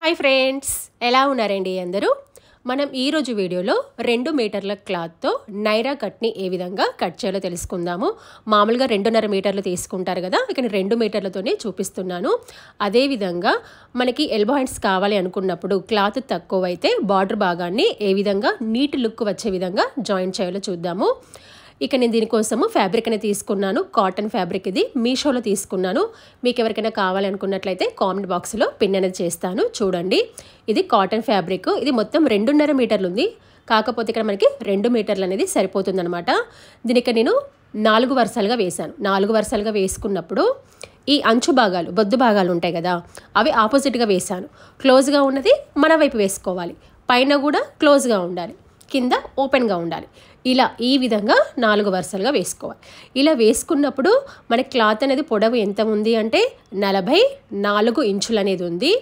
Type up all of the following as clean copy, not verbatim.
Hi friends, ఎలా ఉన్నారండి అందరూ? మనం ఈరోజు వీడియోలో 2 మీటర్ల క్లాత్తో నైరా కట్ని ఏ విధంగా కట్ చేయాలో తెలుసుకుందాము. మామూలుగా 2.5 మీటర్లు తీసుకుంటారు కదా, ఇక్కడ 2 మీటర్లతోనే చూపిస్తున్నాను. అదేవిధంగా మనకి ఎల్బో హ్యాండ్స్ కావాలి అనుకున్నప్పుడు క్లాత్ తక్కువైతే బార్డర్ భాగాన్ని ఏ విధంగా నీట్ లుక్ వచ్చే విధంగా జాయిన్ చేయాలో చూద్దాము. ఇక నేను దీనికోసము ఫ్యాబ్రిక్ అనేది తీసుకున్నాను. కాటన్ ఫ్యాబ్రిక్ ఇది మీషోలో తీసుకున్నాను. మీకు ఎవరికైనా కావాలనుకున్నట్లయితే కామెంట్ బాక్స్లో పిన్ అనేది చేస్తాను. చూడండి, ఇది కాటన్ ఫ్యాబ్రిక్. ఇది మొత్తం 2.5 మీటర్లు ఉంది. కాకపోతే ఇక్కడ మనకి 2 మీటర్లు అనేది సరిపోతుందన్నమాట. దీనికి నేను 4 వరుసలుగా వేశాను. 4 వరుసలుగా వేసుకున్నప్పుడు ఈ అంచు భాగాలు, బొద్దు భాగాలు ఉంటాయి కదా, అవి ఆపోజిట్గా వేశాను. క్లోజ్గా ఉన్నది మన వైపు వేసుకోవాలి, పైన కూడా క్లోజ్గా ఉండాలి, కింద ఓపెన్గా ఉండాలి. ఇలా ఈ విధంగా 4 వరుసలుగా వేసుకోవాలి. ఇలా వేసుకున్నప్పుడు మనకి క్లాత్ అనేది పొడవు ఎంత ఉంది అంటే 44 ఇంచులు అనేది ఉంది.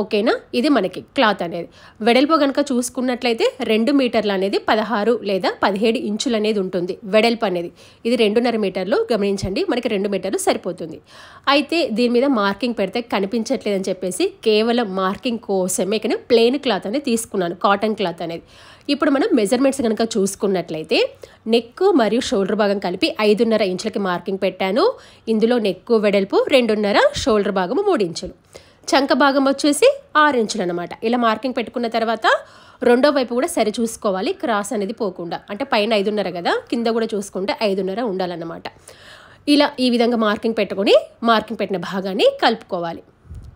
ఓకేనా? ఇది మనకి క్లాత్ అనేది. వెడల్పు కనుక చూసుకున్నట్లయితే 2 మీటర్లు అనేది 16 లేదా 17 ఇంచులు అనేది ఉంటుంది వెడల్పు అనేది. ఇది 2.5 మీటర్లు. గమనించండి, మనకి 2 మీటర్లు సరిపోతుంది. అయితే దీని మీద మార్కింగ్ పెడితే కనిపించట్లేదని చెప్పేసి కేవలం మార్కింగ్ కోసమే ఇక్కడ ప్లెయిన్ క్లాత్ అనేది తీసుకున్నాను, కాటన్ క్లాత్ అనేది. ఇప్పుడు మనం మెజర్మెంట్స్ కనుక చూసుకున్నట్లయితే నెక్ మరియు షోల్డర్ భాగం కలిపి 5.5 ఇంచులకి మార్కింగ్ పెట్టాను. ఇందులో నెక్ వెడల్పు 2.5, షోల్డర్ భాగం 3 ఇంచులు, చంక భాగం వచ్చేసి 6 ఇంచులు అనమాట. ఇలా మార్కింగ్ పెట్టుకున్న తర్వాత రెండో వైపు కూడా సరి చూసుకోవాలి, క్రాస్ అనేది పోకుండా. అంటే పైన 5.5 కదా, కింద కూడా చూసుకుంటే 5.5 ఉండాలన్నమాట. ఇలా ఈ విధంగా మార్కింగ్ పెట్టుకొని మార్కింగ్ పెట్టిన భాగాన్ని కలుపుకోవాలి.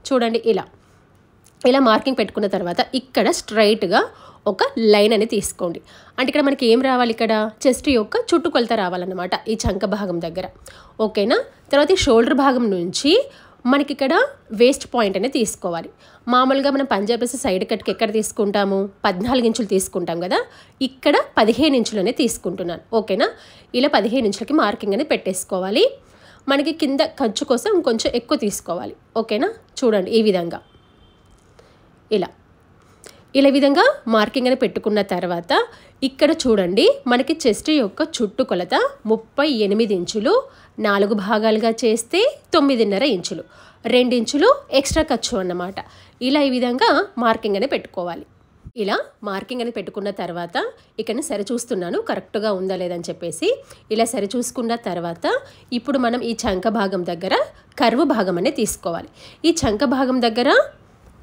చూడండి, ఇలా మార్కింగ్ పెట్టుకున్న తర్వాత ఇక్కడ స్ట్రైట్గా ఒక లైన్ అనేది తీసుకోండి. అంటే ఇక్కడ మనకి ఏం రావాలి, ఇక్కడ చెస్ట్ యొక్క చుట్టుకొలత రావాలన్నమాట ఈ చంక భాగం దగ్గర. ఓకేనా? తర్వాత ఈ షోల్డర్ భాగం నుంచి మనకి ఇక్కడ వేస్ట్ పాయింట్ అనేది తీసుకోవాలి. మామూలుగా మనం పంజాబీస్ సైడ్ కట్కి ఎక్కడ తీసుకుంటాము, 14 ఇంచులు తీసుకుంటాం కదా, ఇక్కడ 15 ఇంచులు అనేది తీసుకుంటున్నాను. ఓకేనా? ఇలా 15 ఇంచులకి మార్కింగ్ అనేది పెట్టేసుకోవాలి. మనకి కింద ఖర్చు కోసం కొంచెం ఎక్కువ తీసుకోవాలి. ఓకేనా? చూడండి, ఈ విధంగా ఇలా విధంగా మార్కింగ్ అని పెట్టుకున్న తర్వాత ఇక్కడ చూడండి, మనకి చెస్ట్ యొక్క చుట్టు కొలత 38 ఇంచులు. 4 భాగాలుగా చేస్తే 9.5 ఇంచులు, 2 ఇంచులు ఎక్స్ట్రా ఖర్చు అన్నమాట. ఇలా ఈ విధంగా మార్కింగ్ అని పెట్టుకోవాలి. ఇలా మార్కింగ్ అని పెట్టుకున్న తర్వాత ఇక్కడ సరి చూస్తున్నాను కరెక్ట్గా ఉందా లేదని చెప్పేసి. ఇలా సరి చూసుకున్న తర్వాత ఇప్పుడు మనం ఈ చంక భాగం దగ్గర కర్వ్ భాగం అనేది తీసుకోవాలి. ఈ చంక భాగం దగ్గర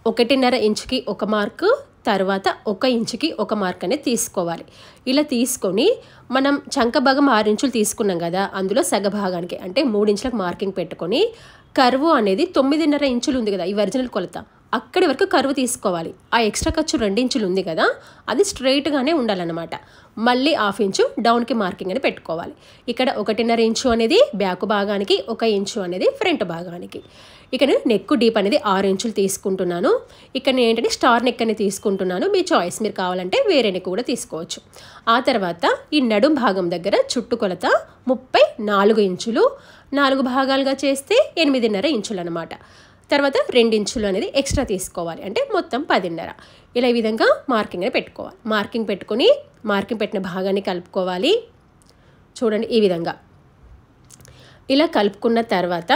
1.5 ఇంచుకి ఒక మార్కు, తర్వాత 1 ఇంచుకి ఒక మార్క్ అనేది తీసుకోవాలి. ఇలా తీసుకొని మనం చంక భాగం 6 ఇంచులు తీసుకున్నాం కదా, అందులో సగ భాగానికి అంటే 3 ఇంచులకు మార్కింగ్ పెట్టుకొని కర్వ్ అనేది 9.5 ఇంచులు ఉంది కదా, ఈ ఒరిజినల్ కొలత, అక్కడి వరకు కర్వ్ తీసుకోవాలి. ఆ ఎక్స్ట్రా ఖర్చు 2 ఇంచులు ఉంది కదా, అది స్ట్రైట్గానే ఉండాలన్నమాట. మళ్ళీ 1/2 ఇంచు డౌన్కి మార్కింగ్ అని పెట్టుకోవాలి. ఇక్కడ 1.5 ఇంచు అనేది బ్యాక్ భాగానికి, 1 ఇంచు అనేది ఫ్రంట్ భాగానికి. ఇక్కడ నెక్ డీప్ అనేది 6 ఇంచులు తీసుకుంటున్నాను. ఇక్కడ నేను ఏంటంటే స్టార్ నెక్ అనేది తీసుకుంటున్నాను. మీ చాయిస్, మీరు కావాలంటే వేరే నెక్ కూడా తీసుకోవచ్చు. ఆ తర్వాత ఈ నడుం భాగం దగ్గర చుట్టుకొలత 34 ఇంచులు. 4 భాగాలుగా చేస్తే 8.5 ఇంచులు అనమాట. తర్వాత 2 ఇంచులు అనేది ఎక్స్ట్రా తీసుకోవాలి, అంటే మొత్తం 10.5. ఇలా ఈ విధంగా మార్కింగ్ అనేది పెట్టుకోవాలి. మార్కింగ్ పెట్టుకొని మార్కింగ్ పెట్టిన భాగాన్ని కలుపుకోవాలి. చూడండి, ఈ విధంగా ఇలా కలుపుకున్న తర్వాత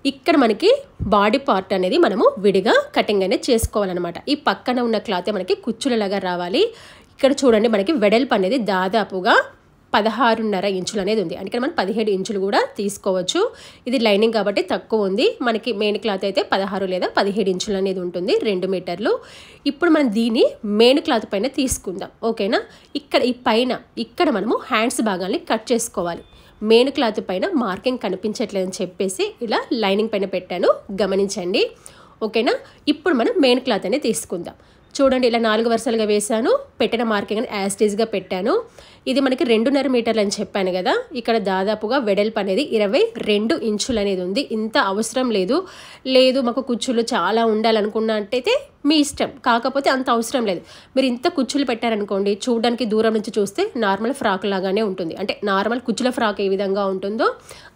ఇక్కడ మనకి బాడీ పార్ట్ అనేది మనము విడిగా కటింగ్ అనేది చేసుకోవాలన్నమాట. ఈ పక్కన ఉన్న క్లాత్ మనకి కుచ్చులలాగా రావాలి. ఇక్కడ చూడండి, మనకి వెడల్పు అనేది దాదాపుగా 16.5 ఇంచులు అనేది ఉంది. అంటే మనం 17 ఇంచులు కూడా తీసుకోవచ్చు. ఇది లైనింగ్ కాబట్టి తక్కువ ఉంది. మనకి మెయిన్ క్లాత్ అయితే 16 లేదా 17 ఇంచులు అనేది ఉంటుంది, 2 మీటర్లు. ఇప్పుడు మనం దీన్ని మెయిన్ క్లాత్ పైన తీసుకుందాం. ఓకేనా? ఇక్కడ ఈ పైన ఇక్కడ మనము హ్యాండ్స్ భాగాన్ని కట్ చేసుకోవాలి. మెయిన్ క్లాత్ పైన మార్కింగ్ కనిపించట్లేదని చెప్పేసి ఇలా లైనింగ్ పైన పెట్టాను, గమనించండి. ఓకేనా? ఇప్పుడు మనం మెయిన్ క్లాత్ అనేది తీసుకుందాం. చూడండి, ఇలా 4 వరుసలుగా వేసాను, పెట్టిన మార్కింగ్ అని యాస్టీజ్గా పెట్టాను. ఇది మనకి 2.5 మీటర్లు అని చెప్పాను కదా, ఇక్కడ దాదాపుగా వెడల్పు అనేది 22 ఇంచులు అనేది ఉంది. ఇంత అవసరం లేదు మాకు కుచ్చులు చాలా ఉండాలనుకున్నట్టయితే మీ ఇష్టం, కాకపోతే అంత అవసరం లేదు. మీరు ఇంత కుచ్చులు పెట్టారనుకోండి, చూడడానికి దూరం నుంచి చూస్తే నార్మల్ ఫ్రాక్ లాగానే ఉంటుంది. అంటే నార్మల్ కుచ్చుల ఫ్రాక్ ఏ విధంగా ఉంటుందో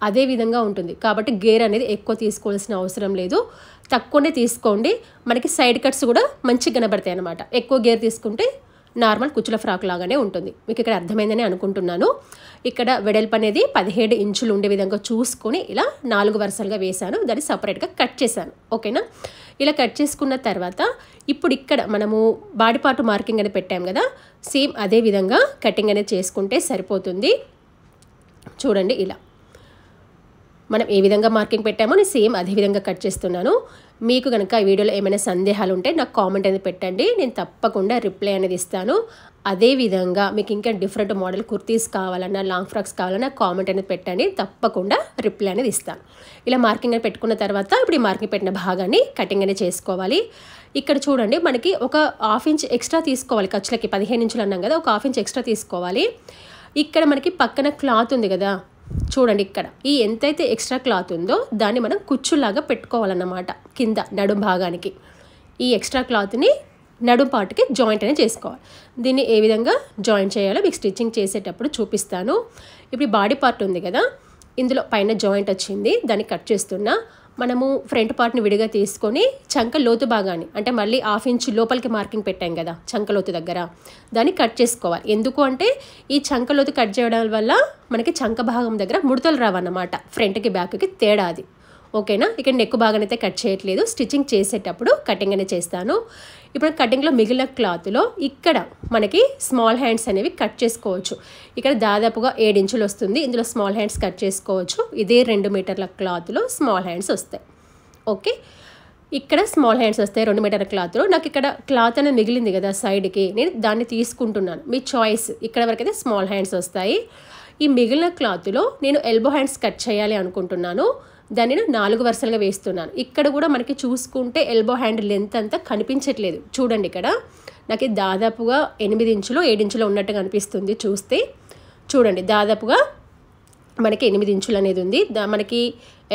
అదే విధంగా ఉంటుంది. కాబట్టి గేర్ అనేది ఎక్కువ తీసుకోవాల్సిన అవసరం లేదు, తక్కువనే తీసుకోండి. మనకి సైడ్ కట్స్ కూడా మంచిగా కనబడతాయి అన్నమాట. ఎక్కువ గేర్ తీసుకుంటే నార్మల్ కుచ్చుల ఫ్రాక్ లాగానే ఉంటుంది. మీకు ఇక్కడ అర్థమైందని అనుకుంటున్నాను. ఇక్కడ వెడల్పు అనేది 17 ఇంచులు ఉండే విధంగా చూసుకొని ఇలా 4 వరుసలుగా వేశాను. దాన్ని సపరేట్గా కట్ చేశాను. ఓకేనా? ఇలా కట్ చేసుకున్న తర్వాత ఇప్పుడు ఇక్కడ మనము బాడీ పార్ట్ మార్కింగ్ అనేది పెట్టాం కదా, సేమ్ అదే విధంగా కటింగ్ అనేది చేసుకుంటే సరిపోతుంది. చూడండి, ఇలా మనం ఏ విధంగా మార్కింగ్ పెట్టామో నేను సేమ్ అదే విధంగా కట్ చేస్తున్నాను. మీకు కనుక ఈ వీడియోలో ఏమైనా సందేహాలు ఉంటే నాకు కామెంట్ అనేది పెట్టండి, నేను తప్పకుండా రిప్లై అనేది ఇస్తాను. అదేవిధంగా మీకు ఇంకా డిఫరెంట్ మోడల్ కుర్తీస్ కావాలన్నా, లాంగ్ ఫ్రాక్స్ కావాలన్నా కామెంట్ అనేది పెట్టండి, తప్పకుండా రిప్లై అనేది ఇస్తాను. ఇలా మార్కింగ్ అనేది పెట్టుకున్న తర్వాత ఇప్పుడు ఈ మార్కింగ్ పెట్టిన భాగాన్ని కటింగ్ అనేది చేసుకోవాలి. ఇక్కడ చూడండి, మనకి ఒక 1/2 ఇంచ్ ఎక్స్ట్రా తీసుకోవాలి. ఖర్చులకి 15 ఇంచులు అన్నాం కదా, ఒక 1/2 ఇంచ్ ఎక్స్ట్రా తీసుకోవాలి. ఇక్కడ మనకి పక్కన క్లాత్ ఉంది కదా, చూడండి ఇక్కడ ఈ ఎంతైతే ఎక్స్ట్రా క్లాత్ ఉందో దాన్ని మనం కుచ్చులాగా పెట్టుకోవాలన్నమాట. కింద నడుం భాగానికి ఈ ఎక్స్ట్రా క్లాత్ని నడుం పార్ట్కి జాయింట్ అనేది చేసుకోవాలి. దీన్ని ఏ విధంగా జాయింట్ చేయాలో మీకు స్టిచ్చింగ్ చేసేటప్పుడు చూపిస్తాను. ఇప్పుడు బాడీ పార్ట్ ఉంది కదా, ఇందులో పైన జాయింట్ వచ్చింది, దాన్ని కట్ చేస్తున్నా. మనము ఫ్రంట్ పార్ట్ని విడిగా తీసుకొని చంక లోతు భాగాన్ని, అంటే మళ్ళీ 1/2 ఇంచ్ లోపలికి మార్కింగ్ పెట్టాం కదా చంక లోతు దగ్గర, దాన్ని కట్ చేసుకోవాలి. ఎందుకు అంటే ఈ చంక లోతు కట్ చేయడం వల్ల మనకి చంక భాగం దగ్గర ముడతలు రావన్నమాట, ఫ్రంట్కి బ్యాక్కి తేడా అది. ఓకేనా? ఇక్కడ నెక్ భాగాన్ని అయితే కట్ చేయట్లేదు, స్టిచ్చింగ్ చేసేటప్పుడు కటింగ్ అనేది చేస్తాను. ఇప్పుడు కటింగ్లో మిగిలిన క్లాత్లో ఇక్కడ మనకి స్మాల్ హ్యాండ్స్ అనేవి కట్ చేసుకోవచ్చు. ఇక్కడ దాదాపుగా 7 ఇంచులు వస్తుంది, ఇందులో స్మాల్ హ్యాండ్స్ కట్ చేసుకోవచ్చు. ఇదే 2 మీటర్ల క్లాత్లో స్మాల్ హ్యాండ్స్ వస్తాయి. ఓకే, ఇక్కడ స్మాల్ హ్యాండ్స్ వస్తాయి 2 మీటర్ల క్లాత్లో. నాకు ఇక్కడ క్లాత్ అనేది మిగిలింది కదా సైడ్కి, నేను దాన్ని తీసుకుంటున్నాను. మీ చాయిస్, ఇక్కడ వరకు అయితే స్మాల్ హ్యాండ్స్ వస్తాయి. ఈ మిగిలిన క్లాత్లో నేను ఎల్బో హ్యాండ్స్ కట్ చేయాలి అనుకుంటున్నాను. దాన్ని నేను 4 వరుసలుగా వేస్తున్నాను. ఇక్కడ కూడా మనకి చూసుకుంటే ఎల్బో హ్యాండ్ లెంత్ అంతా కనిపించట్లేదు. చూడండి, ఇక్కడ నాకు దాదాపుగా 8 ఇంచులు 7 ఇంచులు ఉన్నట్టుగా అనిపిస్తుంది చూస్తే. చూడండి, దాదాపుగా మనకి 8 ఇంచులు అనేది ఉంది. మనకి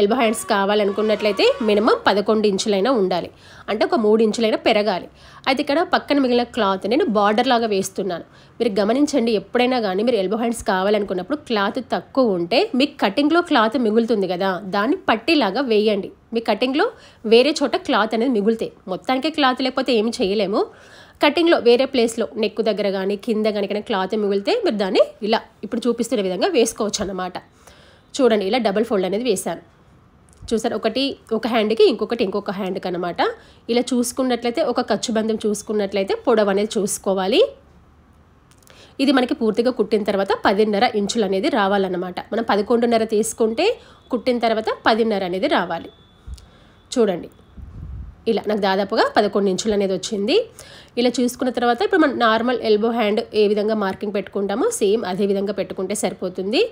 ఎల్బో హ్యాండ్స్ కావాలనుకున్నట్లయితే మినిమం 11 ఇంచులైనా ఉండాలి, అంటే ఒక 3 ఇంచులైనా పెరగాలి. అయితే ఇక్కడ పక్కన మిగిలిన క్లాత్ నేను బార్డర్ లాగా వేస్తున్నాను. మీరు గమనించండి, ఎప్పుడైనా కానీ మీరు ఎల్బో హ్యాండ్స్ కావాలనుకున్నప్పుడు క్లాత్ తక్కువ ఉంటే మీకు కటింగ్లో క్లాత్ మిగులుతుంది కదా, దాన్ని పట్టీలాగా వేయండి. మీ కటింగ్లో వేరే చోట క్లాత్ అనేది మిగులుతాయి. మొత్తానికే క్లాత్ లేకపోతే ఏమి చేయలేము. కటింగ్లో వేరే ప్లేస్లో నెక్ దగ్గర కానీ కింద కనుక క్లాత్ మిగిలితే మీరు దాన్ని ఇలా ఇప్పుడు చూపిస్తున్న విధంగా వేసుకోవచ్చు అన్నమాట. చూడండి, ఇలా డబుల్ ఫోల్డ్ అనేది వేశాను. చూసారు, ఒక హ్యాండ్కి ఇంకొక హ్యాండ్కి అనమాట. ఇలా చూసుకున్నట్లయితే ఒక ఖర్చు బంధం చూసుకున్నట్లయితే పొడవు అనేది చూసుకోవాలి. ఇది మనకి పూర్తిగా కుట్టిన తర్వాత 10.5 ఇంచులు అనేది రావాలన్నమాట. మనం 11.5 తీసుకుంటే కుట్టిన తర్వాత 10.5 అనేది రావాలి. చూడండి, ఇలా నాకు దాదాపుగా 11 ఇంచులు అనేది వచ్చింది. ఇలా చూసుకున్న తర్వాత ఇప్పుడు మనం నార్మల్ ఎల్బో హ్యాండ్ ఏ విధంగా మార్కింగ్ పెట్టుకుంటామో సేమ్ అదే విధంగా పెట్టుకుంటే సరిపోతుంది.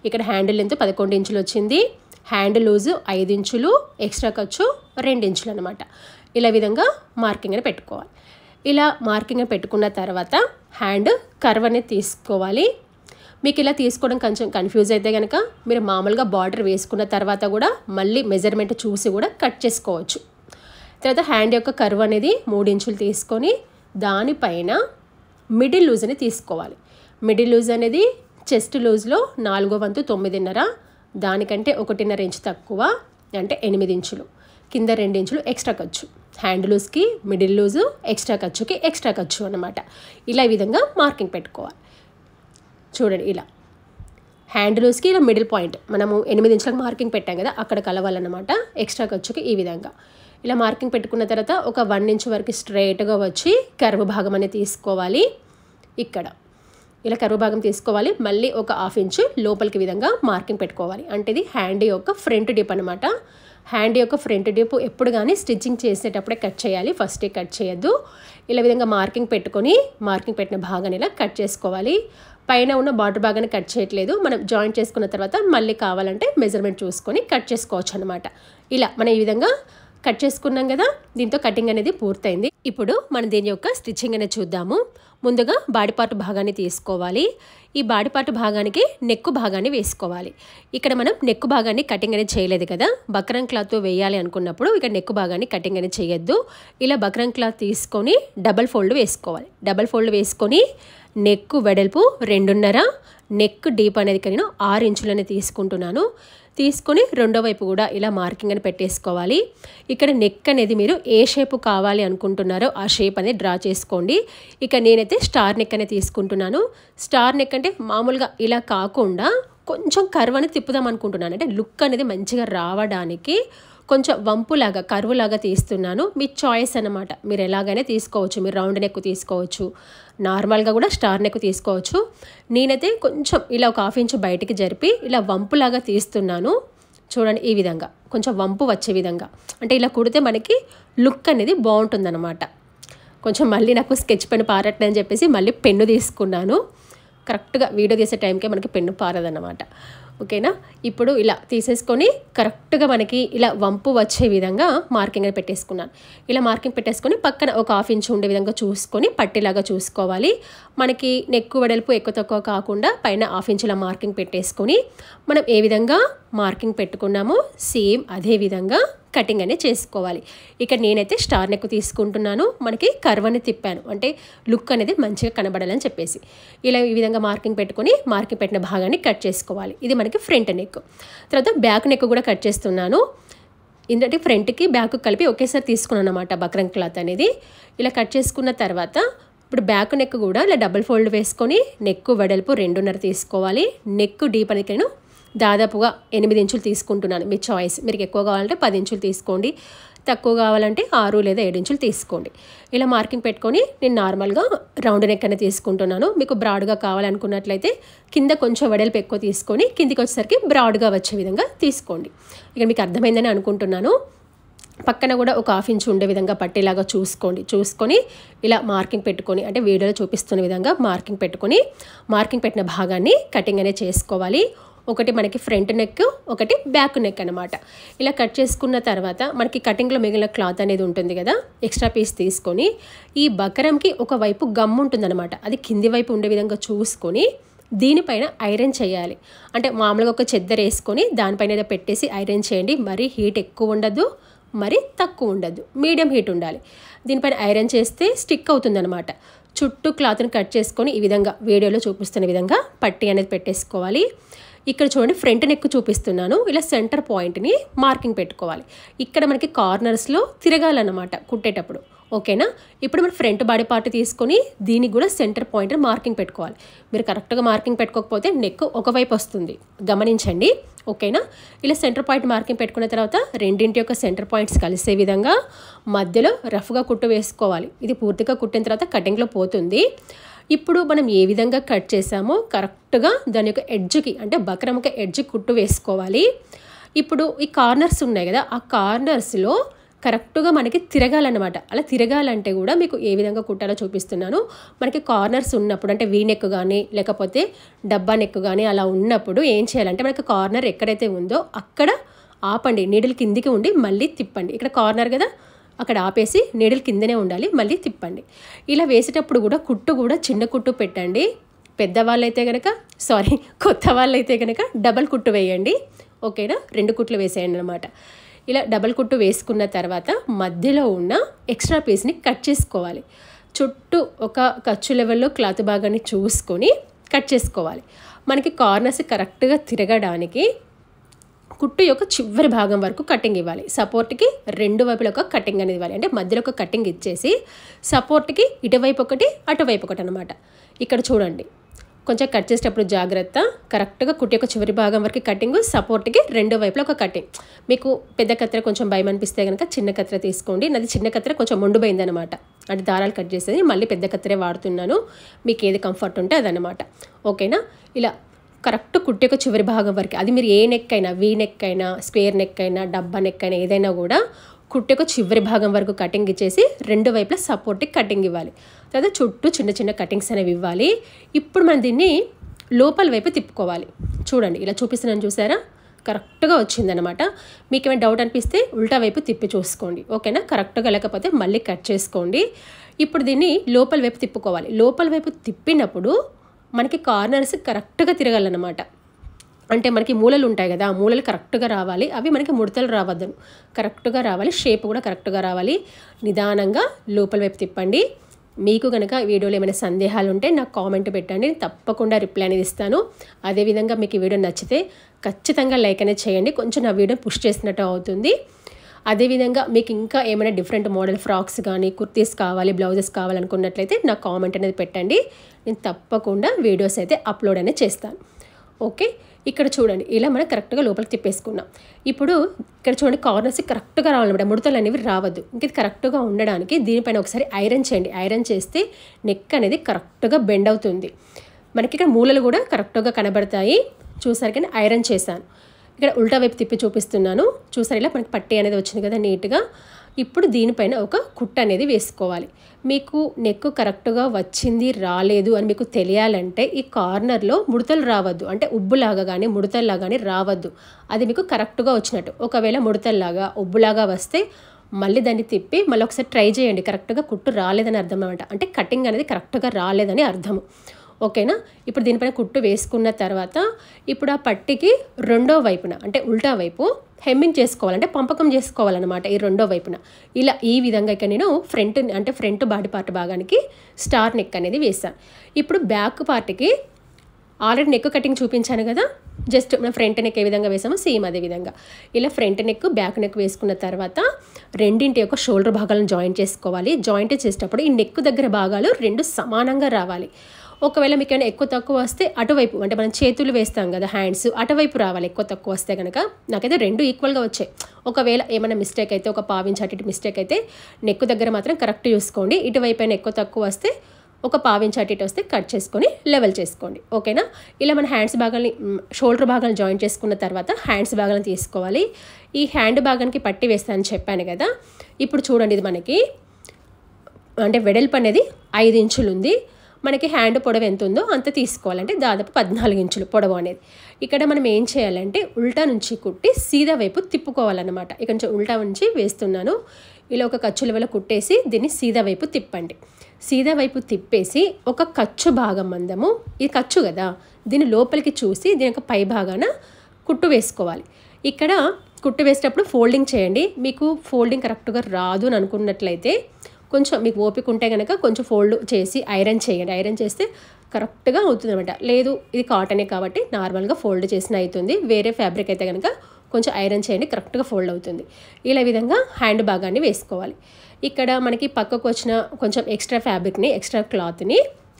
ఇక్కడ హ్యాండ్ లెంత్ 11 ఇంచులు వచ్చింది, హ్యాండ్ లూజు 5 ఇంచులు, ఎక్స్ట్రా ఖర్చు 2 ఇంచులు అనమాట. ఇలా విధంగా మార్కింగ్ అని పెట్టుకోవాలి. ఇలా మార్కింగ్ పెట్టుకున్న తర్వాత హ్యాండ్ కర్వ్ అనేది తీసుకోవాలి. మీకు ఇలా తీసుకోవడం కొంచెం కన్ఫ్యూజ్ అయితే కనుక మీరు మామూలుగా బార్డర్ వేసుకున్న తర్వాత కూడా మళ్ళీ మెజర్మెంట్ చూసి కూడా కట్ చేసుకోవచ్చు. తర్వాత హ్యాండ్ యొక్క కర్వ్ అనేది 3 ఇంచులు తీసుకొని దానిపైన మిడిల్ లూజ్ అని తీసుకోవాలి. మిడిల్ లూజ్ అనేది చెస్ట్ లూజ్లో 4వ వంతు 9.5, దానికంటే 1.5 ఇంచు తక్కువ అంటే 8 ఇంచులు, కింద 2 ఇంచులు ఎక్స్ట్రా ఖర్చు. హ్యాండ్ లూజ్కి మిడిల్ లూజు, ఎక్స్ట్రా ఖర్చుకి ఎక్స్ట్రా ఖర్చు అనమాట. ఇలా ఈ విధంగా మార్కింగ్ పెట్టుకోవాలి. చూడండి, ఇలా హ్యాండ్ లూజ్కి ఇలా మిడిల్ పాయింట్ మనము 8 ఇంచులకు మార్కింగ్ పెట్టాం కదా, అక్కడ కలవాలన్నమాట. ఎక్స్ట్రా ఖర్చుకి ఈ విధంగా ఇలా మార్కింగ్ పెట్టుకున్న తర్వాత ఒక 1 ఇంచ్ వరకు స్ట్రైట్గా వచ్చి కర్వ్ భాగం అనేది తీసుకోవాలి. ఇక్కడ ఇలా కర్వ్ భాగం తీసుకోవాలి. మళ్ళీ ఒక 1/2 ఇంచు లోపలికి విధంగా మార్కింగ్ పెట్టుకోవాలి. అంటే ఇది హ్యాండ్ యొక్క ఫ్రంట్ డిప్ అనమాట. హ్యాండ్ యొక్క ఫ్రంట్ డిప్ ఎప్పుడు కానీ స్టిచ్చింగ్ చేసేటప్పుడే కట్ చేయాలి, ఫస్టే కట్ చేయొద్దు. ఇలా విధంగా మార్కింగ్ పెట్టుకొని మార్కింగ్ పెట్టిన భాగాన్ని ఇలా కట్ చేసుకోవాలి. పైన ఉన్న బార్డర్ భాగాన్ని కట్ చేయట్లేదు, మనం జాయింట్ చేసుకున్న తర్వాత మళ్ళీ కావాలంటే మెజర్మెంట్ చూసుకొని కట్ చేసుకోవచ్చు అనమాట. ఇలా మనం ఈ విధంగా కట్ చేసుకున్నాం కదా, దీంతో కటింగ్ అనేది పూర్తయింది. ఇప్పుడు మనం దీని యొక్క స్టిచ్చింగ్ అనేది చూద్దాము. ముందుగా బాడీ పార్ట్ భాగాన్ని తీసుకోవాలి. ఈ బాడీ పార్ట్ భాగానికి నెక్ భాగాన్ని వేసుకోవాలి. ఇక్కడ మనం నెక్ భాగాన్ని కటింగ్ అనేది చేయలేదు కదా, బక్రం క్లాత్తో వేయాలి అనుకున్నప్పుడు ఇక్కడ నెక్ భాగాన్ని కటింగ్ అనేది చేయొద్దు. ఇలా బక్రం క్లాత్ తీసుకొని డబల్ ఫోల్డ్ వేసుకోవాలి. డబల్ ఫోల్డ్ వేసుకొని నెక్ వెడల్పు 2.5, నెక్ డీప్ అనేది నేను 6 ఇంచులని తీసుకుంటున్నాను. తీసుకొని రెండో వైపు కూడా ఇలా మార్కింగ్ అని పెట్టేసుకోవాలి. ఇక్కడ నెక్ అనేది మీరు ఏ షేప్ కావాలి అనుకుంటున్నారో ఆ షేప్ అనేది డ్రా చేసుకోండి. ఇక నేనైతే స్టార్ నెక్ అనేది తీసుకుంటున్నాను. స్టార్ నెక్ అంటే మామూలుగా ఇలా కాకుండా కొంచెం కర్వ్ అనేది తిప్పుదాం అనుకుంటున్నాను. అంటే లుక్ అనేది మంచిగా రావడానికి కొంచెం వంపులాగా కర్వులాగా తీస్తున్నాను. మీ చాయిస్ అన్నమాట, మీరు ఎలాగైనా తీసుకోవచ్చు. మీరు రౌండ్ నెక్ తీసుకోవచ్చు, నార్మల్గా కూడా స్టార్ నెక్ తీసుకోవచ్చు. నేనైతే కొంచెం ఇలా ఒక 1/2 ఇంచ్ బయటికి జరిపి ఇలా వంపులాగా తీస్తున్నాను. చూడండి, ఈ విధంగా కొంచెం వంపు వచ్చే విధంగా, అంటే ఇలా కుడితే మనకి లుక్ అనేది బాగుంటుందన్నమాట. కొంచెం మళ్ళీ నాకు స్కెచ్ పెన్ పారట్లేదని చెప్పేసి మళ్ళీ పెన్ను తీసుకున్నాను. కరెక్ట్గా వీడియో తీసే టైంకే మనకి పెన్ను పారదన్నమాట. ఓకేనా, ఇప్పుడు ఇలా తీసేసుకొని కరెక్ట్గా మనకి ఇలా వంపు వచ్చే విధంగా మార్కింగ్ అని పెట్టేసుకున్నాను. ఇలా మార్కింగ్ పెట్టేసుకొని పక్కన ఒక 1/2 ఇంచ్ ఉండే విధంగా చూసుకొని పట్టిలాగా చూసుకోవాలి. మనకి నెక్కు వెడల్పు ఎక్కువ తక్కువ కాకుండా పైన 1/2 ఇంచుల మార్కింగ్ పెట్టేసుకొని మనం ఏ విధంగా మార్కింగ్ పెట్టుకున్నామో సేమ్ అదే విధంగా కటింగ్ అనేది చేసుకోవాలి. ఇక్కడ నేనైతే స్టార్ నెక్ తీసుకుంటున్నాను. మనకి కర్వ్ అనేది తిప్పాను, అంటే లుక్ అనేది మంచిగా కనబడాలని చెప్పేసి ఇలా ఈ విధంగా మార్కింగ్ పెట్టుకొని మార్కింగ్ పెట్టిన భాగాన్ని కట్ చేసుకోవాలి. ఇది మనకి ఫ్రంట్ నెక్. తర్వాత బ్యాక్ నెక్ కూడా కట్ చేస్తున్నాను. ఎందుకంటే ఫ్రంట్కి బ్యాక్ కలిపి ఒకేసారి తీసుకున్నాను అన్నమాట బక్రం క్లాత్ అనేది. ఇలా కట్ చేసుకున్న తర్వాత ఇప్పుడు బ్యాక్ నెక్ కూడా ఇలా డబుల్ ఫోల్డ్ వేసుకొని నెక్ వెడల్పు 2.5 తీసుకోవాలి. నెక్ డీప్ అనేది నేను దాదాపుగా 8 ఇంచులు తీసుకుంటున్నాను. మీ చాయిస్, మీకు ఎక్కువ కావాలంటే 10 ఇంచులు తీసుకోండి, తక్కువ కావాలంటే 6 లేదా 7 ఇంచులు తీసుకోండి. ఇలా మార్కింగ్ పెట్టుకొని నేను నార్మల్గా రౌండ్ నెక్ అనేది తీసుకుంటున్నాను. మీకు బ్రాడ్గా కావాలనుకున్నట్లయితే కింద కొంచెం వెడల్పు ఎక్కువ తీసుకొని కిందికి వచ్చేసరికి బ్రాడ్గా వచ్చే విధంగా తీసుకోండి. ఇక మీకు అర్థమైందని అనుకుంటున్నాను. పక్కన కూడా ఒక 1/2 ఇంచ్ ఉండే విధంగా పట్టేలాగా చూసుకొని ఇలా మార్కింగ్ పెట్టుకొని, అంటే వీడియోలో చూపిస్తున్న విధంగా మార్కింగ్ పెట్టుకొని మార్కింగ్ పెట్టిన భాగాన్ని కటింగ్ అనేది చేసుకోవాలి. ఒకటి మనకి ఫ్రంట్ నెక్, ఒకటి బ్యాక్ నెక్ అనమాట. ఇలా కట్ చేసుకున్న తర్వాత మనకి కటింగ్లో మిగిలిన క్లాత్ అనేది ఉంటుంది కదా, ఎక్స్ట్రా పీస్ తీసుకొని ఈ బకరంకి ఒకవైపు గమ్ ఉంటుందన్నమాట, అది కింది వైపు ఉండే విధంగా చూసుకొని దీనిపైన ఐరన్ చేయాలి. అంటే మామూలుగా ఒక చెద్దర వేసుకొని దానిపైన పెట్టేసి ఐరన్ చేయండి. మరీ హీట్ ఎక్కువ ఉండదు, మరి తక్కువ ఉండదు, మీడియం హీట్ ఉండాలి. దీనిపైన ఐరన్ చేస్తే స్టిక్ అవుతుందన్నమాట. చుట్టూ క్లాత్ని కట్ చేసుకొని ఈ విధంగా వీడియోలో చూపిస్తున్న విధంగా పట్టీ అనేది పెట్టేసుకోవాలి. ఇక్కడ చూడండి, ఫ్రంట్ నెక్ చూపిస్తున్నాను. ఇలా సెంటర్ పాయింట్ని మార్కింగ్ పెట్టుకోవాలి. ఇక్కడ మనకి కార్నర్స్లో తిరగాలన్నమాట కుట్టేటప్పుడు. ఓకేనా, ఇప్పుడు మనం ఫ్రంట్ బాడీ పార్ట్ తీసుకొని దీనికి కూడా సెంటర్ పాయింట్ మార్కింగ్ పెట్టుకోవాలి. మీరు కరెక్ట్గా మార్కింగ్ పెట్టుకోకపోతే నెక్ ఒకవైపు వస్తుంది, గమనించండి. ఓకేనా, ఇలా సెంటర్ పాయింట్ మార్కింగ్ పెట్టుకున్న తర్వాత రెండింటి యొక్క సెంటర్ పాయింట్స్ కలిసే విధంగా మధ్యలో రఫ్గా కుట్టు వేసుకోవాలి. ఇది పూర్తిగా కుట్టిన తర్వాత కటింగ్లో పోతుంది. ఇప్పుడు మనం ఏ విధంగా కట్ చేసామో కరెక్ట్గా దాని యొక్క ఎడ్జ్కి, అంటే బక్రముక ఎడ్జ్ కుట్టు వేసుకోవాలి. ఇప్పుడు ఈ కార్నర్స్ ఉన్నాయి కదా, ఆ కార్నర్స్లో కరెక్ట్గా మనకి తిరగాలన్నమాట. అలా తిరగాలంటే కూడా మీకు ఏ విధంగా కుట్టాలో చూపిస్తున్నాను. మనకి కార్నర్స్ ఉన్నప్పుడు, అంటే వీ నెక్ కానీ లేకపోతే డబ్బా నెక్ కానీ అలా ఉన్నప్పుడు ఏం చేయాలంటే మనకి కార్నర్ ఎక్కడైతే ఉందో అక్కడ ఆపండి, నీడిల్ కిందికి ఉండి మళ్ళీ తిప్పండి. ఇక్కడ కార్నర్ కదా, అక్కడ ఆపేసి నీడిల్ కిందనే ఉండాలి, మళ్ళీ తిప్పండి. ఇలా వేసేటప్పుడు కూడా కుట్టు కూడా చిన్న కుట్టు పెట్టండి. పెద్దవాళ్ళైతే కనుక కొత్త వాళ్ళైతే కనుక డబల్ కుట్టు వేయండి. ఓకేనా, 2 కుట్లు వేసేయండి అనమాట. ఇలా డబల్ కుట్టు వేసుకున్న తర్వాత మధ్యలో ఉన్న ఎక్స్ట్రా పీస్ని కట్ చేసుకోవాలి. చుట్టూ ఒక ఖర్చు లెవెల్లో క్లాత్ భాగాన్ని చూసుకొని కట్ చేసుకోవాలి. మనకి కార్నర్స్ కరెక్ట్గా తిరగడానికి కుట్టు యొక్క చివరి భాగం వరకు కటింగ్ ఇవ్వాలి. సపోర్ట్కి 2 వైపుల ఒక కటింగ్ అనేది ఇవ్వాలి. అంటే మధ్యలో ఒక కటింగ్ ఇచ్చేసి సపోర్ట్కి ఇటువైపు ఒకటి అటువైపు ఒకటి అనమాట. ఇక్కడ చూడండి, కొంచెం కట్ చేసేటప్పుడు జాగ్రత్త, కరెక్ట్గా కుట్టు యొక్క చివరి భాగం వరకు కటింగ్, సపోర్ట్కి 2 వైపులా ఒక కటింగ్. మీకు పెద్ద కత్తెర కొంచెం భయం అనిపిస్తే కనుక చిన్న కత్తెర తీసుకోండి. నాది చిన్న కత్తెర కొంచెం మొండిపోయిందనమాట, అంటే దారాలు కట్ చేసేది, మళ్ళీ పెద్ద కత్తెరే వాడుతున్నాను. మీకు ఏది కంఫర్ట్ ఉంటే అదనమాట. ఓకేనా, ఇలా కరెక్ట్ కుట్టు యొక్క చివరి భాగం వరకు, అది మీరు ఏ నెక్ అయినా, వీ నెక్ అయినా, స్క్వేర్ నెక్ అయినా, డబ్బా నెక్ అయినా ఏదైనా కూడా కుట్టు యొక్క చివరి భాగం వరకు కటింగ్ ఇచ్చేసి 2 వైపులా సపోర్ట్కి కటింగ్ ఇవ్వాలి. తర్వాత చుట్టూ చిన్న చిన్న కటింగ్స్ అనేవి ఇవ్వాలి. ఇప్పుడు మనం దీన్ని లోపల వైపు తిప్పుకోవాలి. చూడండి, ఇలా చూపిస్తున్నాను, చూసారా, కరెక్ట్గా వచ్చిందనమాట. మీకు ఏమైనా డౌట్ అనిపిస్తే ఉల్టా వైపు తిప్పి చూసుకోండి. ఓకేనా, కరెక్ట్గా లేకపోతే మళ్ళీ కట్ చేసుకోండి. ఇప్పుడు దీన్ని లోపల వైపు తిప్పుకోవాలి. లోపల వైపు తిప్పినప్పుడు మనకి కార్నర్స్ కరెక్ట్గా తిరగాలన్నమాట. అంటే మనకి మూలలు ఉంటాయి కదా, మూలలు కరెక్ట్గా రావాలి, అవి మనకి ముడతలు రావద్దు, కరెక్ట్గా రావాలి, షేప్ కూడా కరెక్ట్గా రావాలి. నిదానంగా లోపల వైపు తిప్పండి. మీకు కనుక వీడియోలో ఏమైనా సందేహాలు ఉంటే నాకు కామెంట్ పెట్టండి, తప్పకుండా రిప్లై అనేది ఇస్తాను. అదేవిధంగా మీకు ఈ వీడియో నచ్చితే ఖచ్చితంగా లైక్ అనేది చేయండి, కొంచెం నా వీడియో పుష్ చేసినట్టు అవుతుంది. అదేవిధంగా మీకు ఇంకా ఏమైనా డిఫరెంట్ మోడల్ ఫ్రాక్స్ కానీ కుర్తీస్ కావాలి, బ్లౌజెస్ కావాలనుకున్నట్లయితే నాకు కామెంట్ అనేది పెట్టండి. నేను తప్పకుండా వీడియోస్ అయితే అప్లోడ్ అనేది చేస్తాను. ఓకే, ఇక్కడ చూడండి ఇలా మనం కరెక్ట్గా లోపలికి తిప్పేసుకున్నాం. ఇప్పుడు ఇక్కడ చూడండి కార్నర్స్ కరెక్ట్గా రావాలన్నమాట, ముడతలు అనేవి రావద్దు. ఇంక ఇది కరెక్ట్గా ఉండడానికి దీనిపైన ఒకసారి ఐరన్ చేయండి. ఐరన్ చేస్తే నెక్ అనేది కరెక్ట్గా బెండ్ అవుతుంది. మనకి ఇక్కడ మూలలు కూడా కరెక్ట్గా కనబడతాయి. చూసారు కానీ ఐరన్ చేశాను. ఇక్కడ ఉల్టా వైపు తిప్పి చూపిస్తున్నాను. చూసారు ఇలా మనకి పట్టీ అనేది వచ్చింది కదా నీట్గా. ఇప్పుడు దీనిపైన ఒక కుట్ట అనేది వేసుకోవాలి. మీకు నెక్ కరెక్ట్గా వచ్చింది రాలేదు అని మీకు తెలియాలంటే ఈ కార్నర్లో ముడతలు రావద్దు, అంటే ఉబ్బులాగా కానీ ముడతల్లాగా కానీ రావద్దు. అది మీకు కరెక్ట్గా వచ్చినట్టు. ఒకవేళ ముడతల్లాగా ఉబ్బులాగా వస్తే మళ్ళీ దాన్ని తిప్పి మళ్ళీ ఒకసారి ట్రై చేయండి. కరెక్ట్గా కుట్టు రాలేదని అర్థం అనమాట, అంటే కటింగ్ అనేది కరెక్ట్గా రాలేదని అర్థము. ఓకేనా, ఇప్పుడు దీనిపైన కుట్టు వేసుకున్న తర్వాత ఇప్పుడు ఆ పట్టికి రెండో వైపున అంటే ఉల్టా వైపు హెమ్మింగ్ చేసుకోవాలంటే పంపకం చేసుకోవాలన్నమాట. ఈ రెండో వైపున ఇలా ఈ విధంగా ఇక్కడ నేను ఫ్రంట్ బాడీ పార్ట్ భాగానికి స్టార్ నెక్ అనేది వేసాను. ఇప్పుడు బ్యాక్ పార్ట్కి ఆల్రెడీ నెక్ కటింగ్ చూపించాను కదా, జస్ట్ మన ఫ్రంట్ నెక్ ఏ విధంగా వేసామో సేమ్ అదే విధంగా ఇలా ఫ్రంట్ నెక్ బ్యాక్ నెక్ వేసుకున్న తర్వాత రెండింటి యొక్క షోల్డర్ భాగాలను జాయింట్ చేసుకోవాలి. జాయింట్ చేసేటప్పుడు ఈ నెక్ దగ్గర భాగాలు రెండు సమానంగా రావాలి. ఒకవేళ మీకు ఏమైనా ఎక్కువ తక్కువ వస్తే అటువైపు, అంటే మనం చేతులు వేస్తాం కదా హ్యాండ్స్, అటువైపు రావాలి. ఎక్కువ తక్కువ వస్తే కనుక నాకైతే రెండు ఈక్వల్గా వచ్చాయి. ఒకవేళ ఏమైనా మిస్టేక్ అయితే ఒక పావించి అటు మిస్టేక్ అయితే నెక్ దగ్గర మాత్రం కరెక్ట్ చూసుకోండి. ఇటువైపు అయినా ఎక్కువ తక్కువ వస్తే ఒక పావించి అటు వస్తే కట్ చేసుకొని లెవెల్ చేసుకోండి. ఓకేనా, ఇలా మన హ్యాండ్స్ భాగాన్ని షోల్డర్ భాగాన్ని జాయిన్ చేసుకున్న తర్వాత హ్యాండ్స్ భాగాలను తీసుకోవాలి. ఈ హ్యాండ్ భాగానికి పట్టి వేస్తానని చెప్పాను కదా. ఇప్పుడు చూడండి ఇది మనకి అంటే వెడల్పు అనేది 5 ఇంచులు ఉంది. మనకి హ్యాండ్ పొడవు ఎంత ఉందో అంత తీసుకోవాలంటే దాదాపు 14 ఇంచులు పొడవు అనేది. ఇక్కడ మనం ఏం చేయాలంటే ఉల్టా నుంచి కుట్టి సీదా వైపు తిప్పుకోవాలన్నమాట. ఇక్కడ నుంచి ఉల్టా నుంచి వేస్తున్నాను. ఇలా ఒక ఖర్చుల వల్ల కుట్టేసి దీన్ని సీదా వైపు తిప్పండి. సీదా వైపు తిప్పేసి ఒక ఖర్చు భాగం మందము, ఇది ఖర్చు కదా, దీన్ని లోపలికి చూసి దీని యొక్క పై భాగాన కుట్టు వేసుకోవాలి. ఇక్కడ కుట్టు వేసేటప్పుడు ఫోల్డింగ్ చేయండి. మీకు ఫోల్డింగ్ కరెక్ట్గా రాదు అని అనుకున్నట్లయితే కొంచెం మీకు ఓపిక ఉంటే కనుక కొంచెం ఫోల్డ్ చేసి ఐరన్ చేయండి. ఐరన్ చేస్తే కరెక్ట్గా అవుతుంది అనమాట. లేదు ఇది కాటనే కాబట్టి నార్మల్గా ఫోల్డ్ చేసిన అవుతుంది. వేరే ఫ్యాబ్రిక్ అయితే కనుక కొంచెం ఐరన్ చేయండి, కరెక్ట్గా ఫోల్డ్ అవుతుంది. ఇలా విధంగా హ్యాండ్ భాగాన్ని వేసుకోవాలి. ఇక్కడ మనకి పక్కకు వచ్చిన కొంచెం ఎక్స్ట్రా ఫ్యాబ్రిక్ని, ఎక్స్ట్రా క్లాత్ని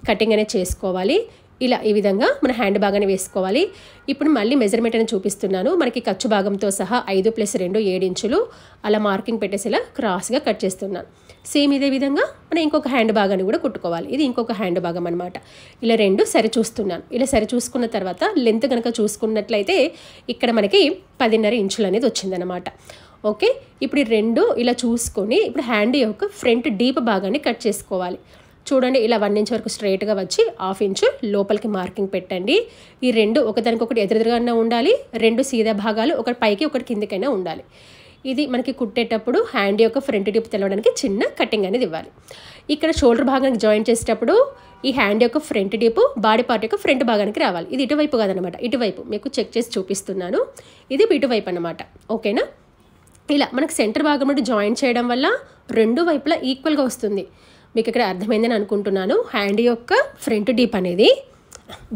కటింగ్ అనేది చేసుకోవాలి. ఇలా ఈ విధంగా మన హ్యాండ్ భాగాన్ని వేసుకోవాలి. ఇప్పుడు మళ్ళీ మెజర్మెంట్ అని చూపిస్తున్నాను. మనకి ఖర్చు భాగంతో సహా 5 + 2 7 ఇంచులు అలా మార్కింగ్ పెట్టేసి ఇలా క్రాస్గా కట్ చేస్తున్నాను. సేమ్ ఇదే విధంగా మనం ఇంకొక హ్యాండ్ భాగాన్ని కూడా కుట్టుకోవాలి. ఇది ఇంకొక హ్యాండ్ భాగం అనమాట. ఇలా రెండు సరి చూస్తున్నాను. ఇలా సరి చూసుకున్న తర్వాత లెంత్ కనుక చూసుకున్నట్లయితే ఇక్కడ మనకి 10.5 ఇంచులు అనేది వచ్చిందనమాట. ఓకే, ఇప్పుడు ఈ రెండు ఇలా చూసుకొని ఇప్పుడు హ్యాండ్ యొక్క ఫ్రంట్ డీప్ భాగాన్ని కట్ చేసుకోవాలి. చూడండి ఇలా 1 ఇంచ్ వరకు స్ట్రైట్గా వచ్చి 1/2 ఇంచు లోపలికి మార్కింగ్ పెట్టండి. ఈ రెండు ఒకదానికొకటి ఎదురుగానే ఉండాలి. రెండు సీదా భాగాలు ఒకటి పైకి ఒకటి కిందకైనా ఉండాలి. ఇది మనకి కుట్టేటప్పుడు హ్యాండ్ యొక్క ఫ్రంట్ డీప్ తెలవడానికి చిన్న కటింగ్ అనేది ఇవ్వాలి. ఇక్కడ షోల్డర్ భాగానికి జాయింట్ చేసేటప్పుడు ఈ హ్యాండ్ యొక్క ఫ్రంట్ డీప్ బాడీ పార్ట్ యొక్క ఫ్రంట్ భాగానికి రావాలి. ఇది ఇటువైపు కాదనమాట, ఇటువైపు మీకు చెక్ చేసి చూపిస్తున్నాను. ఇది ఇటువైపు అనమాట. ఓకేనా, ఇలా మనకు సెంటర్ భాగం నుండి జాయింట్ చేయడం వల్ల రెండు వైపులా ఈక్వల్గా వస్తుంది. మీకు ఇక్కడ అర్థమైందని అనుకుంటున్నాను. హ్యాండ్ యొక్క ఫ్రంట్ డీప్ అనేది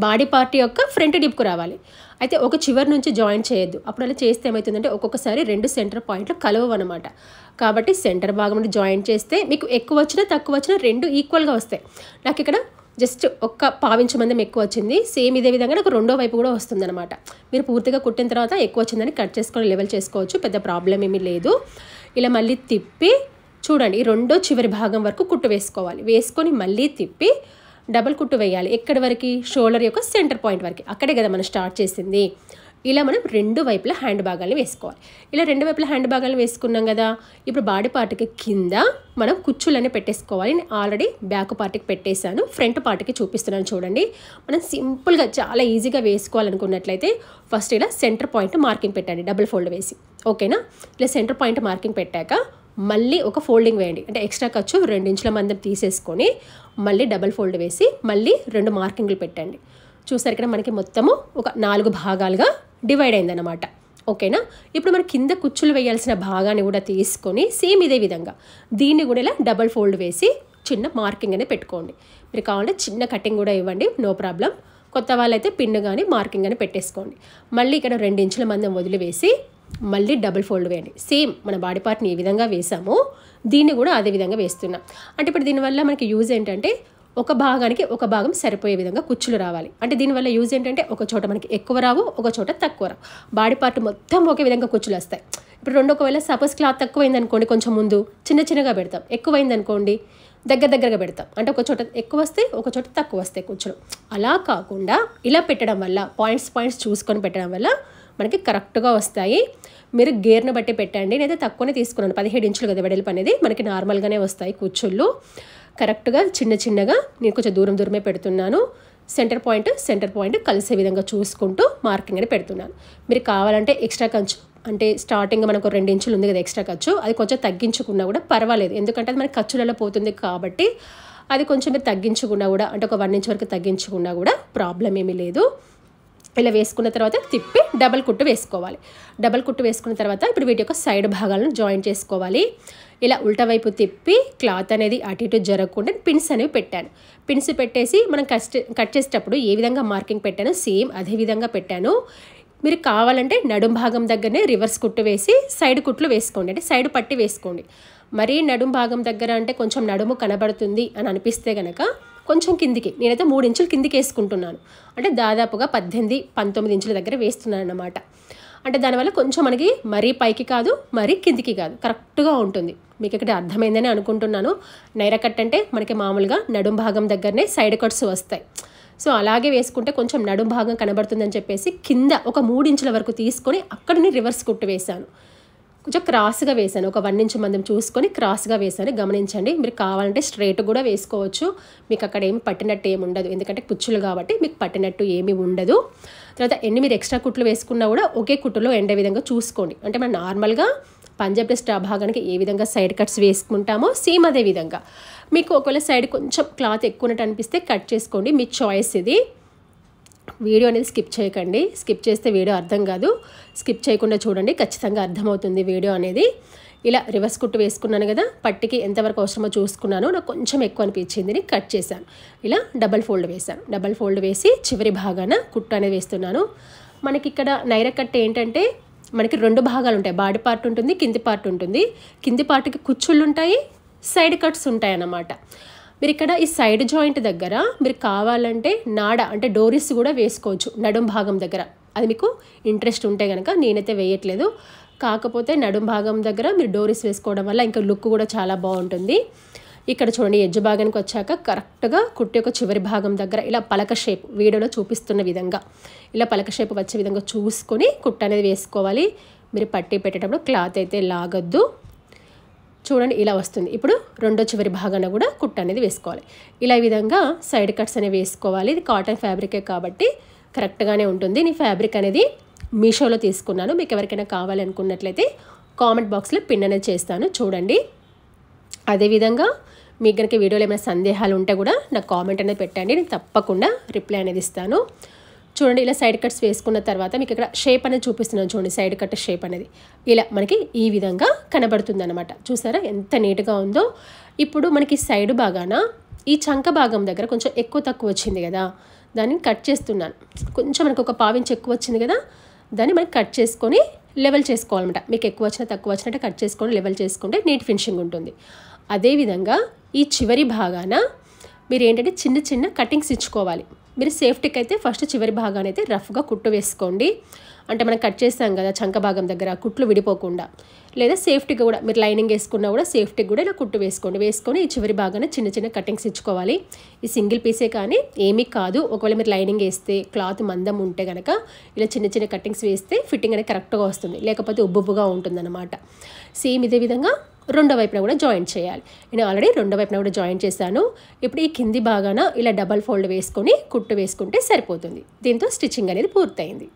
బాడీ పార్ట్ యొక్క ఫ్రంట్ డీప్కు రావాలి. అయితే ఒక చివరి నుంచి జాయిన్ చేయొద్దు. అప్పుడు అలా చేస్తే ఏమవుతుందంటే ఒక్కొక్కసారి రెండు సెంటర్ పాయింట్లు కలవవు అనమాట. కాబట్టి సెంటర్ భాగం నుండి జాయిన్ చేస్తే మీకు ఎక్కువ వచ్చినా తక్కువ వచ్చినా రెండు ఈక్వల్గా వస్తాయి. నాకు ఇక్కడ జస్ట్ ఒక్క 1/4 ఇంచు మందం ఎక్కువ వచ్చింది. సేమ్ ఇదే విధంగా నాకు రెండో వైపు కూడా వస్తుంది అనమాట. మీరు పూర్తిగా కుట్టిన తర్వాత ఎక్కువ వచ్చిందని కట్ చేసుకొని లెవెల్ చేసుకోవచ్చు, పెద్ద ప్రాబ్లం ఏమీ లేదు. ఇలా మళ్ళీ తిప్పి చూడండి ఈ రెండో చివరి భాగం వరకు కుట్టు వేసుకోవాలి. వేసుకొని మళ్ళీ తిప్పి డబల్ కుట్టు వేయాలి. ఎక్కడి వరకు? షోల్డర్ యొక్క సెంటర్ పాయింట్ వరకు. అక్కడే కదా మనం స్టార్ట్ చేసింది. ఇలా మనం రెండు వైపుల హ్యాండ్ భాగాలను వేసుకోవాలి. ఇలా రెండు వైపుల హ్యాండ్ భాగాలను వేసుకున్నాం కదా. ఇప్పుడు బాడీ పార్ట్కి కింద మనం కుచ్చులనే పెట్టేసుకోవాలి. నేను ఆల్రెడీ బ్యాక్ పార్ట్కి పెట్టేశాను, ఫ్రంట్ పార్ట్కి చూపిస్తున్నాను చూడండి. మనం సింపుల్గా చాలా ఈజీగా వేసుకోవాలనుకున్నట్లయితే ఫస్ట్ ఇలా సెంటర్ పాయింట్ మార్కింగ్ పెట్టండి, డబుల్ ఫోల్డ్ వేసి. ఓకేనా, ఇలా సెంటర్ పాయింట్ మార్కింగ్ పెట్టాక మళ్ళీ ఒక ఫోల్డింగ్ వేయండి. అంటే ఎక్స్ట్రా ఖర్చు 2 ఇంచుల మందం తీసేసుకొని మళ్ళీ డబల్ ఫోల్డ్ వేసి మళ్ళీ 2 మార్కింగ్లు పెట్టండి. చూసారు ఇక్కడ మనకి మొత్తము ఒక 4 భాగాలుగా డివైడ్ అయిందన్నమాట. ఓకేనా, ఇప్పుడు మనం కింద కుచ్చులు వేయాల్సిన భాగాన్ని కూడా తీసుకొని సేమ్ ఇదే విధంగా దీన్ని కూడా ఇలా డబల్ ఫోల్డ్ వేసి చిన్న మార్కింగ్ అనేది పెట్టుకోండి. మీరు కావాలంటే చిన్న కటింగ్ కూడా ఇవ్వండి, నో ప్రాబ్లం. కొత్త వాళ్ళైతే పిన్ కానీ మార్కింగ్ కానీ పెట్టేసుకోండి. మళ్ళీ ఇక్కడ 2 ఇంచుల మందం వదిలివేసి మళ్ళీ డబుల్ ఫోల్డ్ వేయండి. సేమ్ మన బాడీ పార్ట్ని ఏ విధంగా వేసామో దీన్ని కూడా అదే విధంగా వేస్తున్నాం. అంటే ఇప్పుడు దీనివల్ల మనకి యూజ్ ఏంటంటే ఒక భాగానికి ఒక భాగం సరిపోయే విధంగా కుచ్చులు రావాలి. అంటే దీనివల్ల యూజ్ ఏంటంటే ఒక చోట మనకి ఎక్కువ రావు, ఒక చోట తక్కువ రావు. బాడీ పార్ట్ మొత్తం ఒకే విధంగా కుచ్చులు వస్తాయి. ఇప్పుడు రెండు ఒకవేళ సపోజ్ క్లాత్ తక్కువైంది అనుకోండి, కొంచెం ముందు చిన్నగా పెడతాం. ఎక్కువైంది అనుకోండి దగ్గరగా పెడతాం. అంటే ఒక చోట ఎక్కువ వస్తాయి, ఒక చోట తక్కువ వస్తాయి కుచ్చులు. అలా కాకుండా ఇలా పెట్టడం వల్ల పాయింట్స్ చూసుకొని పెట్టడం వల్ల మనకి కరెక్ట్గా వస్తాయి. మీరు గేర్ను బట్టి పెట్టండి. నేనైతే తక్కువనే తీసుకున్నాను, 17 ఇంచులు కదా వెడల్పు అనేది, మనకి నార్మల్గానే వస్తాయి కుచ్చుళ్ళు. కరెక్ట్గా చిన్నగా నేను కొంచెం దూరమే పెడుతున్నాను. సెంటర్ పాయింట్ కలిసే విధంగా చూసుకుంటూ మార్కింగ్ అని పెడుతున్నాను. మీరు కావాలంటే ఎక్స్ట్రా ఖర్చు అంటే స్టార్టింగ్ మనకు 2 ఇంచులు ఉంది కదా ఎక్స్ట్రా ఖర్చు, అది కొంచెం తగ్గించుకున్నా కూడా పర్వాలేదు. ఎందుకంటే అది మనకి ఖర్చులలో పోతుంది కాబట్టి అది కొంచెం మీరు తగ్గించుకున్నా కూడా, అంటే ఒక 1 ఇంచ్ వరకు తగ్గించుకున్నా కూడా ప్రాబ్లం ఏమీ లేదు. ఇలా వేసుకున్న తర్వాత తిప్పి డబల్ కుట్టు వేసుకోవాలి. డబల్ కుట్టు వేసుకున్న తర్వాత ఇప్పుడు వీటి యొక్క సైడ్ భాగాలను జాయిన్ చేసుకోవాలి. ఇలా ఉల్టా వైపు తిప్పి క్లాత్ అనేది అటు ఇటు జరగకుండా పిన్స్ అనేవి పెట్టాను. పిన్స్ పెట్టేసి మనం కట్ చేసేటప్పుడు ఏ విధంగా మార్కింగ్ పెట్టానో సేమ్ అదే విధంగా పెట్టాను. మీరు కావాలంటే నడుం భాగం దగ్గరనే రివర్స్ కుట్టు వేసి సైడ్ కుట్లు వేసుకోండి, అంటే సైడ్ పట్టి వేసుకోండి. మరీ నడుం భాగం దగ్గర అంటే కొంచెం నడుము కనబడుతుంది అని అనిపిస్తే కనుక కొంచెం కిందికి, నేనైతే 3 ఇంచులు కిందికి వేసుకుంటున్నాను. అంటే దాదాపుగా 18-19 ఇంచుల దగ్గర వేస్తున్నాను అన్నమాట. అంటే దానివల్ల కొంచెం మనకి మరీ పైకి కాదు, మరీ కిందికి కాదు, కరెక్ట్గా ఉంటుంది. మీకు ఇక్కడ అర్థమైందని అనుకుంటున్నాను. నైరా కట్ అంటే మనకి మామూలుగా నడుం భాగం దగ్గరనే సైడ్ కట్స్ వస్తాయి. సో అలాగే వేసుకుంటే కొంచెం నడుం భాగం కనబడుతుందని చెప్పేసి కింద ఒక 3 ఇంచుల వరకు తీసుకొని అక్కడిని రివర్స్ కుట్టు వేశాను. కొంచెం క్రాస్గా వేసాను, ఒక 1 ఇంచ్ మందం చూసుకొని క్రాస్గా వేసాను. గమనించండి. మీరు కావాలంటే స్ట్రైట్ కూడా వేసుకోవచ్చు. మీకు అక్కడ ఏమి పట్టినట్టు ఏమి ఉండదు, ఎందుకంటే కుచ్చులు కాబట్టి మీకు పట్టినట్టు ఏమీ ఉండదు. తర్వాత ఎన్ని మీరు ఎక్స్ట్రా కుట్లు వేసుకున్నా కూడా ఒకే కుట్టులో ఎండే విధంగా చూసుకోండి. అంటే మనం నార్మల్గా పంజాబ్ డ్రెస్ భాగానికి ఏ విధంగా సైడ్ కట్స్ వేసుకుంటామో సేమ్ అదే విధంగా. మీకు ఒకవేళ సైడ్ కొంచెం క్లాత్ ఎక్కువనట్టు అనిపిస్తే కట్ చేసుకోండి, మీ చాయిస్ ఇది. వీడియో అనేది స్కిప్ చేయకండి, స్కిప్ చేస్తే వీడియో అర్థం కాదు. స్కిప్ చేయకుండా చూడండి, ఖచ్చితంగా అర్థమవుతుంది వీడియో అనేది. ఇలా రివర్స్ కుట్టు వేసుకున్నాను కదా, పట్టికి ఎంతవరకు అవసరమో చూసుకున్నాను. నాకు కొంచెం ఎక్కువ అనిపించింది, కట్ చేశాను. ఇలా డబల్ ఫోల్డ్ వేశాను. డబల్ ఫోల్డ్ వేసి చివరి భాగాన కుట్టు అనేది వేస్తున్నాను. మనకి ఇక్కడ నైరా కట్ ఏంటంటే మనకి 2 భాగాలు ఉంటాయి. బాడీ పార్ట్ ఉంటుంది, కింది పార్ట్ ఉంటుంది. కింది పార్ట్కి కుచ్చుళ్ళు ఉంటాయి, సైడ్ కట్స్ ఉంటాయి అన్నమాట. మీరు ఇక్కడ ఈ సైడ్ జాయింట్ దగ్గర మీరు కావాలంటే నాడ అంటే డోరీస్ కూడా వేసుకోవచ్చు నడుం భాగం దగ్గర. అది మీకు ఇంట్రెస్ట్ ఉంటే కనుక, నేనైతే వేయట్లేదు. కాకపోతే నడుం భాగం దగ్గర మీరు డోరీస్ వేసుకోవడం వల్ల ఇంకా లుక్ కూడా చాలా బాగుంటుంది. ఇక్కడ చూడండి, ఎడ్జ్ భాగానికి వచ్చాక కరెక్ట్గా కుట్టు యొక్క చివరి భాగం దగ్గర ఇలా పలక షేప్ వీడియోలో చూపిస్తున్న విధంగా ఇలా పలక షేప్ వచ్చే విధంగా చూసుకొని కుట్టు అనేది వేసుకోవాలి. మీరు పట్టి పెట్టేటప్పుడు క్లాత్ అయితే లాగొద్దు. చూడండి ఇలా వస్తుంది. ఇప్పుడు రెండో చివరి భాగాన కూడా కుట్టు అనేది వేసుకోవాలి. ఇలా ఈ విధంగా సైడ్ కట్స్ అనేవి వేసుకోవాలి. ఇది కాటన్ ఫ్యాబ్రికే కాబట్టి కరెక్ట్గానే ఉంటుంది. నేను ఫ్యాబ్రిక్ అనేది మీషోలో తీసుకున్నాను. మీకు ఎవరికైనా కావాలి అనుకున్నట్లయితే కామెంట్ బాక్స్లో పిన్ అనేది చేస్తాను, చూడండి. అదేవిధంగా మీకు కనుక వీడియోలో ఏమైనా సందేహాలు ఉంటే కూడా నాకు కామెంట్ అనేది పెట్టండి, నేను తప్పకుండా రిప్లై అనేది ఇస్తాను. చూడండి, ఇలా సైడ్ కట్స్ వేసుకున్న తర్వాత మీకు ఇక్కడ షేప్ అనేది చూపిస్తున్నాను. చూడండి, సైడ్ కట్ షేప్ అనేది ఇలా మనకి ఈ విధంగా కనబడుతుంది అనమాట. చూసారా ఎంత నీట్గా ఉందో. ఇప్పుడు మనకి సైడ్ భాగాన ఈ చంక భాగం దగ్గర కొంచెం ఎక్కువ తక్కువ వచ్చింది కదా, దాన్ని కట్ చేస్తున్నాను. కొంచెం మనకు ఒక 1/4 ఇంచ్ ఎక్కువ వచ్చింది కదా, దాన్ని మనకి కట్ చేసుకొని లెవెల్ చేసుకోవాలన్నమాట. మీకు ఎక్కువ వచ్చినా తక్కువ వచ్చినట్టు కట్ చేసుకొని లెవెల్ చేసుకుంటే నీట్ ఫినిషింగ్ ఉంటుంది. అదేవిధంగా ఈ చివరి భాగాన మీరు ఏంటంటే చిన్న కటింగ్స్ ఇచ్చుకోవాలి. మీరు సేఫ్టీకి అయితే ఫస్ట్ చివరి భాగాన్ని అయితే రఫ్గా కుట్టు వేసుకోండి. అంటే మనం కట్ చేస్తాం కదా చంక భాగం దగ్గర, కుట్లు విడిపోకుండా. లేదా సేఫ్టీగా కూడా మీరు లైనింగ్ వేసుకున్నా కూడా సేఫ్టీకి కూడా ఇలా కుట్టు వేసుకోండి. వేసుకొని ఈ చివరి భాగాన్ని చిన్న కటింగ్స్ ఇచ్చుకోవాలి. ఈ సింగిల్ పీసే కానీ ఏమీ కాదు. ఒకవేళ మీరు లైనింగ్ వేస్తే క్లాత్ మందం ఉంటే కనుక ఇలా చిన్న కటింగ్స్ వేస్తే ఫిట్టింగ్ అనేది కరెక్ట్గా వస్తుంది, లేకపోతే ఉబ్బుగా ఉంటుందన్నమాట. సేమ్ ఇదే విధంగా రెండో వైపున కూడా జాయింట్ చేయాలి. నేను ఆల్రెడీ రెండో వైపున కూడా జాయింట్ చేశాను. ఇప్పుడు ఈ కింది భాగాన ఇలా డబల్ ఫోల్డ్ వేసుకొని కుట్టు వేసుకుంటే సరిపోతుంది. దీంతో స్టిచ్చింగ్ అనేది పూర్తయింది.